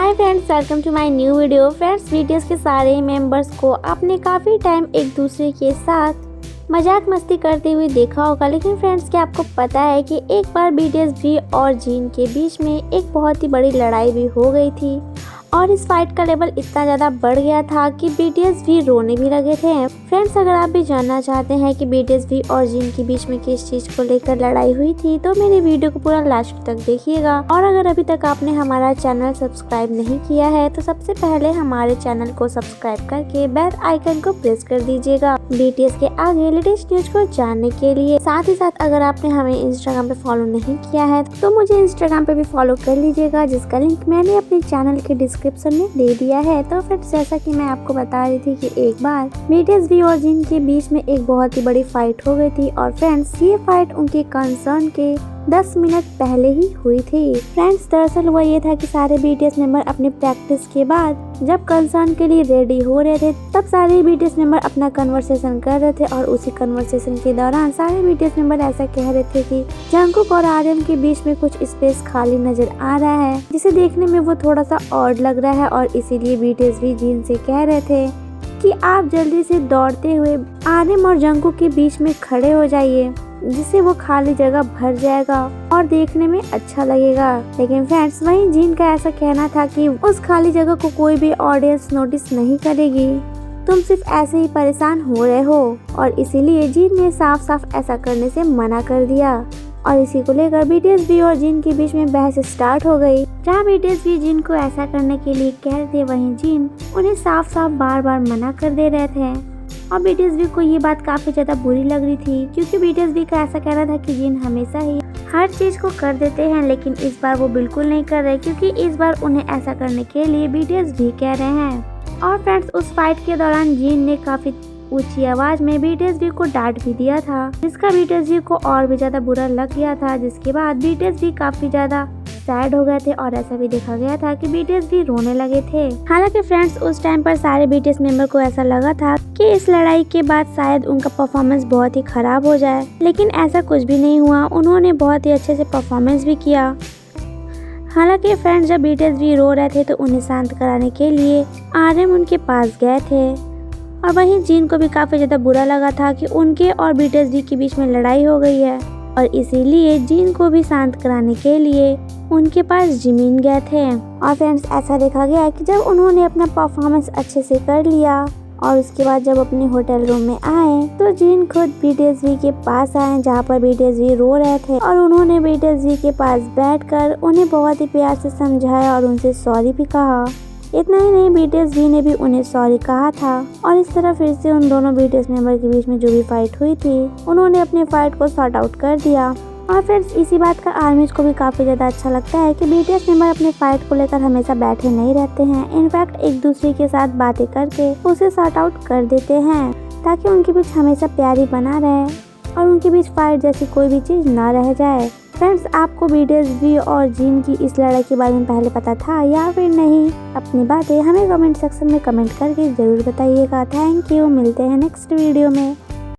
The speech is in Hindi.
Hi friends, welcome to my new video. Friends, BTS के सारे मेंबर्स को आपने काफ़ी टाइम एक दूसरे के साथ मजाक मस्ती करते हुए देखा होगा, लेकिन फ्रेंड्स क्या आपको पता है कि एक बार बीटीएस भी और जीन के बीच में एक बहुत ही बड़ी लड़ाई भी हो गई थी और इस फाइट का लेवल इतना ज़्यादा बढ़ गया था कि बीटीएस भी रोने भी लगे थे। फ्रेंड्स, अगर आप भी जानना चाहते हैं कि बीटीएस भी और जीन के बीच में किस चीज़ को लेकर लड़ाई हुई थी तो मेरे वीडियो को पूरा लास्ट तक देखिएगा। और अगर अभी तक आपने हमारा चैनल सब्सक्राइब नहीं किया है तो सबसे पहले हमारे चैनल को सब्सक्राइब करके बेल आइकन को प्रेस कर दीजिएगा बीटीएस के आगे लेटेस्ट न्यूज को जानने के लिए। साथ ही साथ अगर आपने हमें इंस्टाग्राम पे फॉलो नहीं किया है तो मुझे इंस्टाग्राम पे भी फॉलो कर लीजिएगा, जिसका लिंक मैंने अपने चैनल के डिस्क्रिप्शन में दे दिया है। तो फ्रेंड्स, जैसा कि मैं आपको बता रही थी कि एक बार बीटीएस भी और जीन के बीच में एक बहुत ही बड़ी फाइट हो गई थी और फ्रेंड्स ये फाइट उनके कंसर्न के 10 मिनट पहले ही हुई थी। फ्रेंड्स, दरअसल हुआ ये था कि सारे बीटीएस मेंबर अपनी प्रैक्टिस के बाद जब कंसर्न के लिए रेडी हो रहे थे तब सारे बीटीएस मेंबर अपना कन्वर्सेशन कर रहे थे और उसी कन्वर्सेशन के दौरान सारे बीटीएस मेंबर ऐसा कह रहे थे कि जंगकुक और आर्यन के बीच में कुछ स्पेस खाली नजर आ रहा है, जिसे देखने में वो थोड़ा सा ऑड लग रहा है और इसीलिए बीटीएस भी जीन से कह रहे थे कि आप जल्दी से दौड़ते हुए आर्यन और जंगकुक के बीच में खड़े हो जाइए, जिससे वो खाली जगह भर जाएगा और देखने में अच्छा लगेगा। लेकिन फ्रेंड्स, वहीं जीन का ऐसा कहना था कि उस खाली जगह को कोई भी ऑडियंस नोटिस नहीं करेगी, तुम सिर्फ ऐसे ही परेशान हो रहे हो। और इसीलिए जीन ने साफ साफ ऐसा करने से मना कर दिया और इसी को लेकर बीटीएस भी और जीन के बीच में बहस स्टार्ट हो गई। जहाँ बीटीएस भी जीन को ऐसा करने के लिए कह रहे थे, वहीं जीन उन्हें साफ साफ बार बार मना कर दे रहे थे और बीटीएस भी को ये बात काफी ज्यादा बुरी लग रही थी, क्योंकि बीटीएस भी का ऐसा कहना था कि जीन हमेशा ही हर चीज को कर देते हैं, लेकिन इस बार वो बिल्कुल नहीं कर रहे, क्योंकि इस बार उन्हें ऐसा करने के लिए बीटीएस भी कह रहे हैं। और फ्रेंड्स, उस फाइट के दौरान जीन ने काफी ऊंची आवाज में बीटीएस भी को डांट भी दिया था, जिसका बीटीएस भी को और भी ज्यादा बुरा लग गया था, जिसके बाद बीटीएस भी काफी ज्यादा सैड हो गए थे और ऐसा भी देखा गया था कि बीटीएस भी रोने लगे थे। हालांकि फ्रेंड्स, उस टाइम पर सारे बीटीएस मेंबर को ऐसा लगा था कि इस लड़ाई के बाद शायद उनका परफॉर्मेंस बहुत ही खराब हो जाए, लेकिन ऐसा कुछ भी नहीं हुआ। उन्होंने बहुत ही अच्छे से परफॉर्मेंस भी किया। हालांकि फ्रेंड्स, जब बीटीएस भी रो रहे थे तो उन्हें शांत कराने के लिए आर्यन उनके पास गए थे और वहीं जीन को भी काफी ज्यादा बुरा लगा था कि उनके और बीटीएस भी के बीच में लड़ाई हो गई है और इसीलिए जीन को भी शांत कराने के लिए उनके पास जिमिन गए थे। और फ्रेंड्स, ऐसा देखा गया कि जब उन्होंने अपना परफॉर्मेंस अच्छे से कर लिया और उसके बाद जब अपने होटल रूम में आए तो जीन खुद बीटीएस भी के पास आए, जहाँ पर बीटीएस भी रो रहे थे और उन्होंने बीटीएस भी के पास बैठकर उन्हें बहुत ही प्यार से समझाया और उनसे सॉरी भी कहा। इतना ही नहीं, बीटीएस भी ने भी उन्हें सॉरी कहा था और इस तरह फिर से उन दोनों बीटीएस मेंबर के बीच में जो भी फाइट हुई थी उन्होंने अपने फाइट को सॉर्ट आउट कर दिया। और फ्रेंड्स, इसी बात का आर्मीज को भी काफी ज्यादा अच्छा लगता है कि बीटीएस मेंबर अपने फाइट को लेकर हमेशा बैठे नहीं रहते हैं, इनफैक्ट एक दूसरे के साथ बातें करके उसे सॉर्ट आउट कर देते हैं, ताकि उनके बीच हमेशा प्यार ही बना रहे और उनके बीच फाइट जैसी कोई भी चीज ना रह जाए। फ्रेंड्स, आपको बीटीएस भी और जीन की इस लड़ाई के बारे में पहले पता था या फिर नहीं? अपनी बातें हमें कमेंट सेक्शन में कमेंट करके जरूर बताइएगा। थैंक यू, मिलते हैं नेक्स्ट वीडियो में।